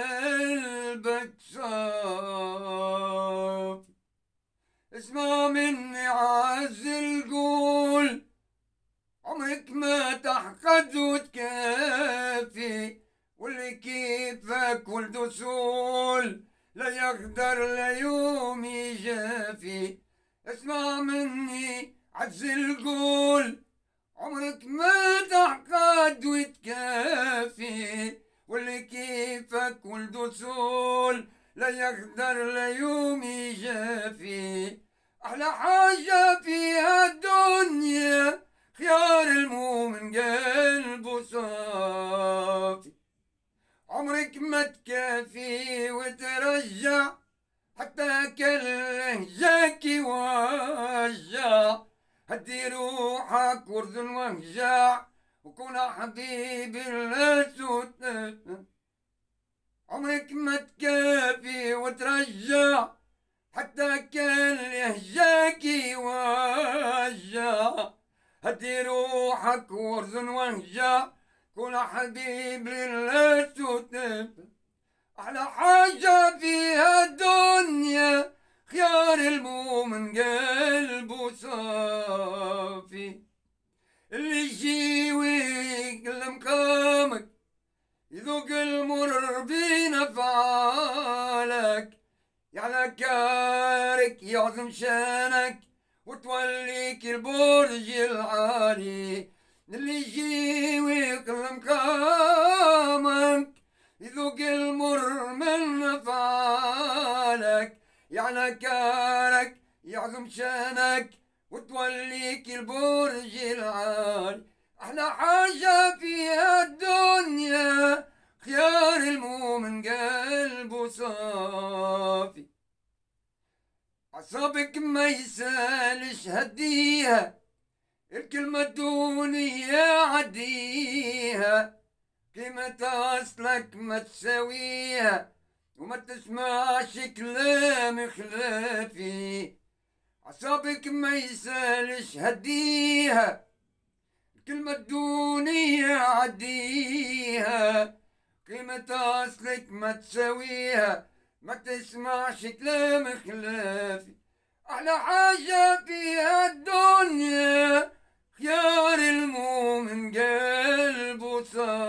قلبك صاف. اسمع مني عز القول، عمرك ما تحقد وتكافي، واللي كيفك ولد وصول لا يقدر ليوم يجافي. اسمع مني عز القول، عمرك ما تحقد وتكافي، واللي كيفك ولد وصول لا يقدر ليوم يجافي. أحلى حاجة في هالدنيا خيار المؤمن قلبه صافي. عمرك ما تكافي وترجع حتى كله جاكي وجع. هدي روحك ورد وهجع وكون حبيبي لا تتنى. عمرك ما تكافي وترجع حتى كله جاكي وجع. هدي روحك ورد وهجع كون حبيبي لا تتنى. أحلى حاجة في هالدنيا خيار المؤمن قلبه صافي. اللي يجي ويقل مقامك يذوق المر بنفعالك، يعلى كارك يعظم شانك وتوليك البرج العالي. اللي يجي ويقل مقامك يذوق المر من أفعالك، يعلى كارك يعظم شانك وتوليك البرج العالي. أحلى حاجة في الدنيا خيار المؤمن قلبه صافي. عصابك ما يسالش هديها، الكلمة الدنيا عديها، قيمة أصلك ما تساويها وما تسمعش كلام خلافي. عصابك ما يسالش هديها، الكلمة الدنيا عديها، قيمة أصلك ما تساويها ما تسمعش كلام خلافي. أحلى حاجة في الدنيا خيار المؤمن قلبه صافي.